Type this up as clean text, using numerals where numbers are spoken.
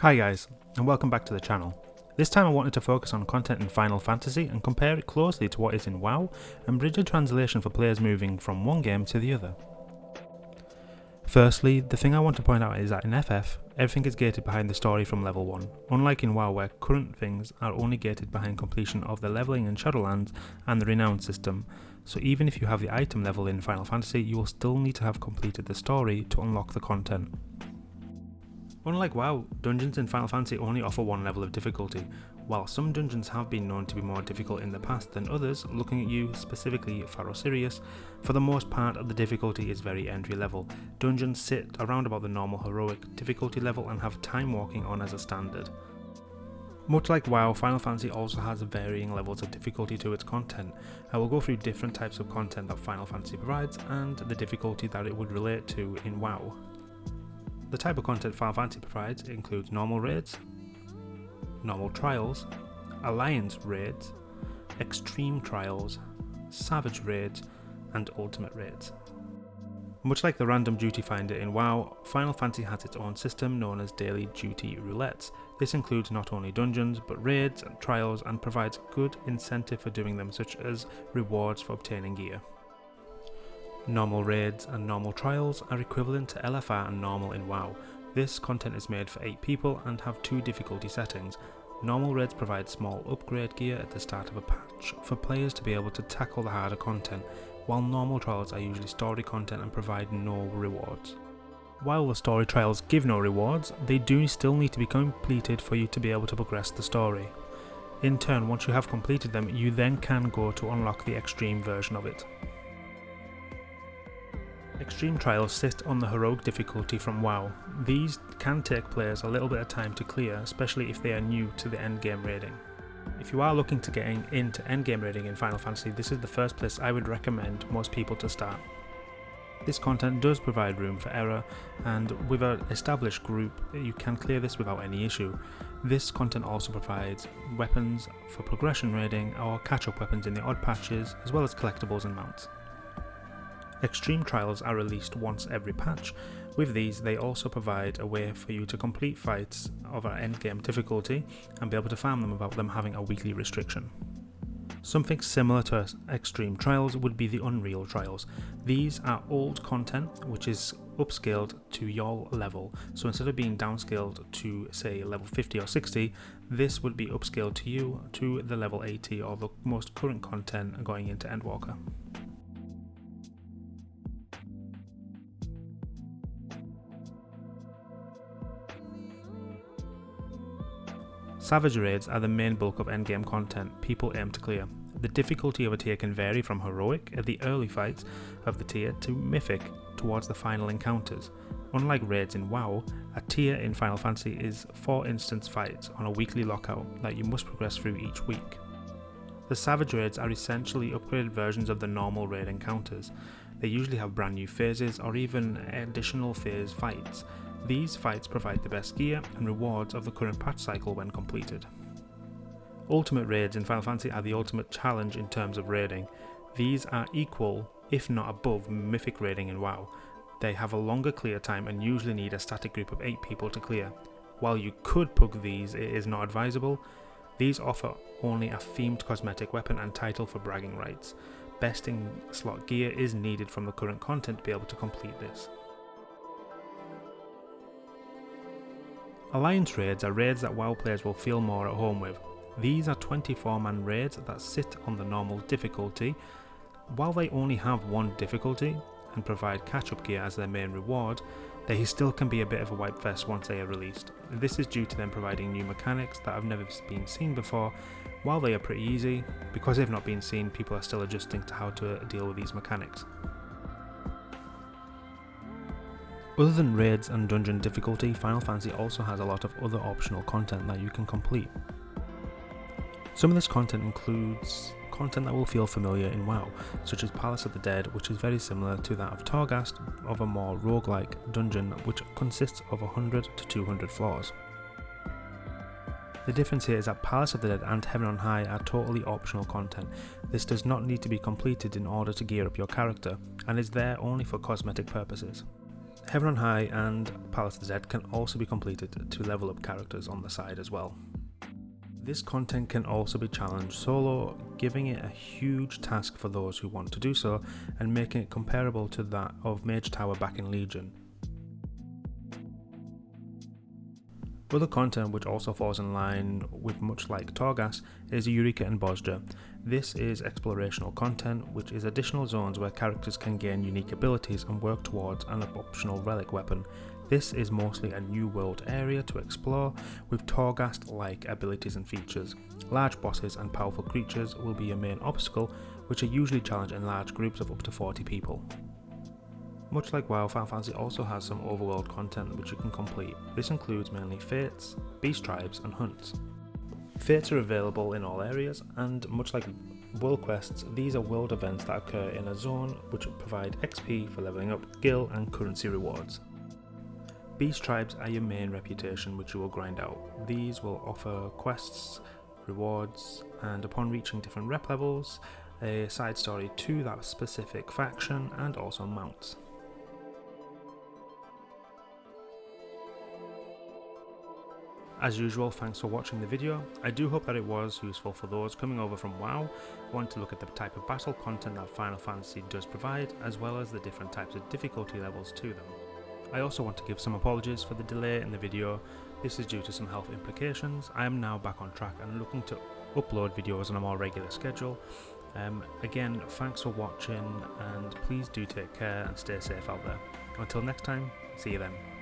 Hi guys, and welcome back to the channel. This time I wanted to focus on content in Final Fantasy and compare it closely to what is in WoW and bridge a translation for players moving from one game to the other. Firstly, the thing I want to point out is that in FF, everything is gated behind the story from level 1, unlike in WoW where current things are only gated behind completion of the leveling in Shadowlands and the Renown system, so even if you have the item level in Final Fantasy, you will still need to have completed the story to unlock the content. Unlike WoW, dungeons in Final Fantasy only offer one level of difficulty. While some dungeons have been known to be more difficult in the past than others, looking at you, specifically Pharaoh Sirius, for the most part the difficulty is very entry level. Dungeons sit around about the normal heroic difficulty level and have time walking on as a standard. Much like WoW, Final Fantasy also has varying levels of difficulty to its content. I will go through different types of content that Final Fantasy provides and the difficulty that it would relate to in WoW. The type of content Final Fantasy provides includes normal raids, normal trials, alliance raids, extreme trials, savage raids, and ultimate raids. Much like the random duty finder in WoW, Final Fantasy has its own system known as daily duty roulettes. This includes not only dungeons, but raids and trials and provides good incentive for doing them, such as rewards for obtaining gear. Normal raids and normal trials are equivalent to LFR and normal in WoW. This content is made for 8 people and have 2 difficulty settings. Normal raids provide small upgrade gear at the start of a patch for players to be able to tackle the harder content, while normal trials are usually story content and provide no rewards. While the story trials give no rewards, they do still need to be completed for you to be able to progress the story. In turn, once you have completed them, you then can go to unlock the extreme version of it. Extreme trials sit on the heroic difficulty from WoW. These can take players a little bit of time to clear, especially if they are new to the endgame raiding. If you are looking to get into endgame raiding in Final Fantasy, this is the first place I would recommend most people to start. This content does provide room for error, and with an established group you can clear this without any issue. This content also provides weapons for progression raiding or catch-up weapons in the odd patches, as well as collectibles and mounts. Extreme trials are released once every patch. With these, they also provide a way for you to complete fights of an endgame difficulty and be able to farm them without them having a weekly restriction. Something similar to extreme trials would be the Unreal trials. These are old content which is upscaled to your level, so instead of being downscaled to say level 50 or 60, this would be upscaled to you to the level 80 or the most current content going into Endwalker. Savage raids are the main bulk of endgame content people aim to clear. The difficulty of a tier can vary from heroic at the early fights of the tier to mythic towards the final encounters. Unlike raids in WoW, a tier in Final Fantasy is 4 instance fights on a weekly lockout that you must progress through each week. The savage raids are essentially upgraded versions of the normal raid encounters. They usually have brand new phases or even additional phase fights. These fights provide the best gear and rewards of the current patch cycle when completed. Ultimate raids in Final Fantasy are the ultimate challenge in terms of raiding. These are equal, if not above, mythic raiding in WoW. They have a longer clear time and usually need a static group of 8 people to clear. While you could pug these, it is not advisable. These offer only a themed cosmetic weapon and title for bragging rights. Besting slot gear is needed from the current content to be able to complete this. Alliance raids are raids that WoW players will feel more at home with. These are 24-man raids that sit on the normal difficulty. While they only have one difficulty and provide catch-up gear as their main reward, they still can be a bit of a wipe fest once they are released. This is due to them providing new mechanics that have never been seen before. While they are pretty easy, because they've not been seen, people are still adjusting to how to deal with these mechanics. Other than raids and dungeon difficulty, Final Fantasy also has a lot of other optional content that you can complete. Some of this content includes content that will feel familiar in WoW, such as Palace of the Dead, which is very similar to that of Torghast, of a more roguelike dungeon which consists of 100 to 200 floors. The difference here is that Palace of the Dead and Heaven on High are totally optional content. This does not need to be completed in order to gear up your character, and is there only for cosmetic purposes. Heaven on High and Palace of the Dead can also be completed to level up characters on the side as well. This content can also be challenged solo, giving it a huge task for those who want to do so and making it comparable to that of Mage Tower back in Legion. Other content which also falls in line with much like Torghast is Eureka and Bozja. This is explorational content, which is additional zones where characters can gain unique abilities and work towards an optional relic weapon. This is mostly a new world area to explore, with Torghast-like abilities and features. Large bosses and powerful creatures will be your main obstacle, which are usually challenged in large groups of up to 40 people. Much like WoW, Final Fantasy also has some overworld content which you can complete. This includes mainly Fates, Beast Tribes and Hunts. Fates are available in all areas, and much like World Quests, these are world events that occur in a zone which provide XP for leveling up, skill and currency rewards. Beast Tribes are your main reputation which you will grind out. These will offer quests, rewards, and upon reaching different rep levels, a side story to that specific faction and also mounts. As usual, thanks for watching the video. I do hope that it was useful for those coming over from WoW who want to look at the type of battle content that Final Fantasy does provide, as well as the different types of difficulty levels to them. I also want to give some apologies for the delay in the video. This is due to some health implications. I am now back on track and looking to upload videos on a more regular schedule. Again, thanks for watching, and please do take care and stay safe out there. Until next time, see you then.